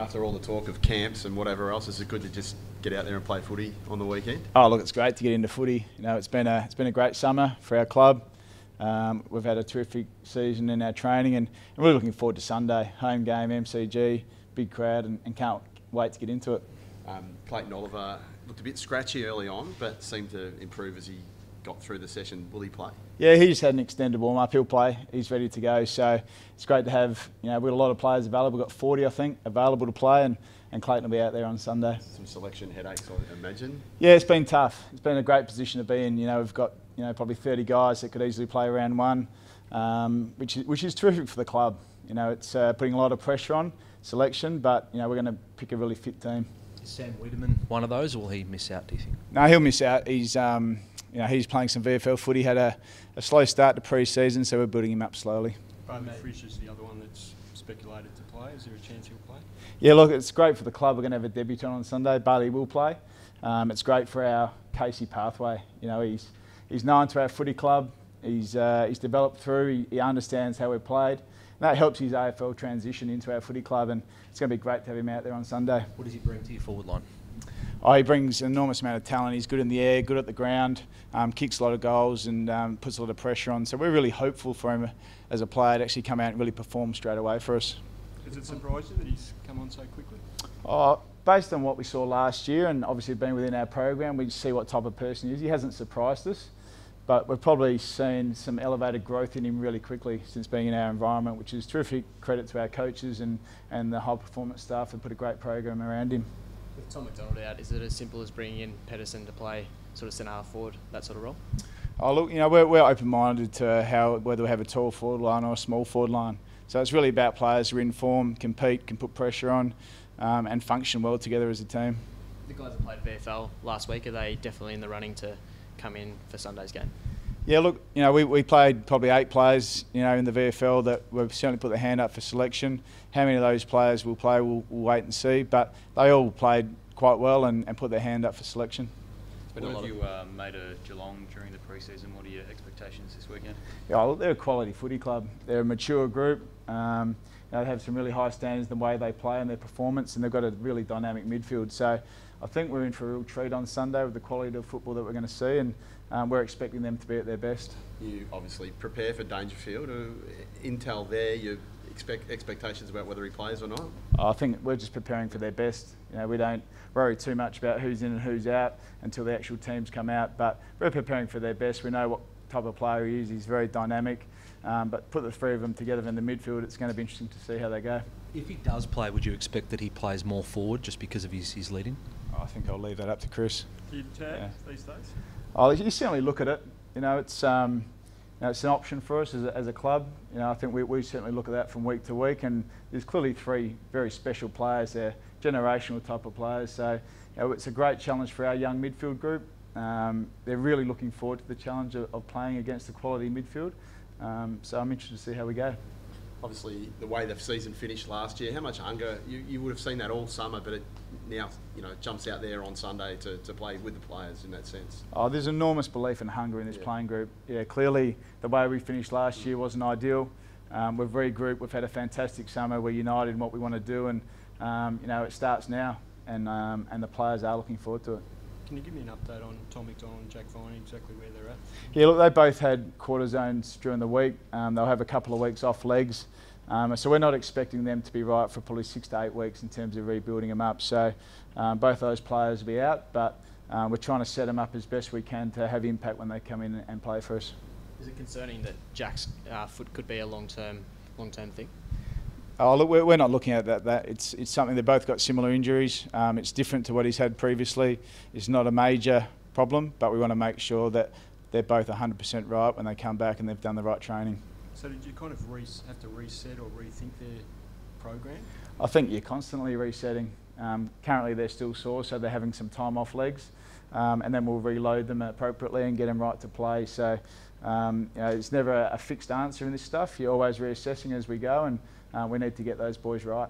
After all the talk of camps and whatever else, is it good to just get out there and play footy on the weekend? Oh, look, it's great to get into footy. You know, it's been a great summer for our club. We've had a terrific season in our training, and I'm really looking forward to Sunday. Home game, MCG, big crowd, and can't wait to get into it. Clayton Oliver looked a bit scratchy early on, but seemed to improve as he got through the session. Will he play? Yeah, he just had an extended warm-up. He'll play. He's ready to go. So it's great to have, we've got a lot of players available. We've got 40, I think, available to play, and Clayton will be out there on Sunday. Some selection headaches, I imagine. Yeah, it's been tough. It's been a great position to be in. We've got, probably 30 guys that could easily play round one, which is terrific for the club. It's putting a lot of pressure on selection, but, we're going to pick a really fit team. Is Sam Wiedemann one of those, or will he miss out, do you think? No, he'll miss out. He's playing some VFL footy, had a slow start to pre-season, so we're building him up slowly. Bartley Frisch is the other one that's speculated to play. Is there a chance he'll play? Yeah, look, it's great for the club. We're going to have a debutant on Sunday. Bartley will play. It's great for our Casey pathway. He's known to our footy club. He's developed through. He understands how we're played. And that helps his AFL transition into our footy club, and it's going to be great to have him out there on Sunday. What does he bring to your forward line? Oh, he brings an enormous amount of talent. He's good in the air, good at the ground, kicks a lot of goals, and puts a lot of pressure on. So we're really hopeful for him as a player to actually come out and really perform straight away for us. Does it surprise you that he's come on so quickly? Oh, based on what we saw last year, and obviously being within our program, we see what type of person he is. He hasn't surprised us, but we've probably seen some elevated growth in him really quickly since being in our environment, which is terrific credit to our coaches and the high performance staff that put a great program around him. With Tom McDonald out, is it as simple as bringing in Pedersen to play sort of centre half forward, that sort of role? Oh look, we're open-minded to whether we have a tall forward line or a small forward line. So it's really about players who are in form, compete, can put pressure on, and function well together as a team. The guys that played VFL last week, are they definitely in the running to come in for Sunday's game? Yeah, look, we played probably 8 players, in the VFL that we've certainly put their hand up for selection. How many of those players will play, we'll wait and see. But they all played quite well and put their hand up for selection. What have you made of Geelong during the pre-season? What are your expectations this weekend? Yeah, look, they're a quality footy club. They're a mature group. They have some really high standards in the way they play and their performance, and they've got a really dynamic midfield. So I think we're in for a real treat on Sunday with the quality of football that we're going to see, and we're expecting them to be at their best. You obviously prepare for Dangerfield. Intel there, you expect expectations about whether he plays or not? I think we're just preparing for their best. We don't worry too much about who's in and who's out until the actual teams come out, but we're preparing for their best. We know what type of player he is. He's very dynamic, but put the 3 of them together in the midfield, it's going to be interesting to see how they go. If he does play, would you expect that he plays more forward just because of his leading? I think I'll leave that up to Chris. Do you tag these days? Oh, you certainly look at it. It's it's an option for us as a club. I think we certainly look at that from week to week, and there's clearly 3 very special players. They're generational type of players, so it's a great challenge for our young midfield group. They're really looking forward to the challenge of playing against the quality midfield. So I'm interested to see how we go. Obviously, the way the season finished last year, how much hunger, you would have seen that all summer, but it now jumps out there on Sunday to play with the players in that sense. Oh, there's enormous belief and hunger in this playing group. Yeah, clearly the way we finished last year wasn't ideal. We've regrouped, we've had a fantastic summer, we're united in what we want to do, and it starts now, and the players are looking forward to it. Can you give me an update on Tom McDonald and Jack Viney, exactly where they're at? Yeah, look, they both had cortisones during the week. They'll have a couple of weeks off legs. So we're not expecting them to be right for probably 6 to 8 weeks in terms of rebuilding them up. So both those players will be out, but we're trying to set them up as best we can to have impact when they come in and play for us. Is it concerning that Jack's foot could be a long-term thing? Oh, look, we're not looking at that. It's something. They've both got similar injuries. It's different to what he's had previously. It's not a major problem, but we want to make sure that they're both 100% right when they come back and they've done the right training. So did you kind of have to reset or rethink their program? I think you're constantly resetting. Currently they're still sore, so they're having some time off legs, and then we'll reload them appropriately and get them right to play. So it's never a fixed answer in this stuff. You're always reassessing as we go, and we need to get those boys right.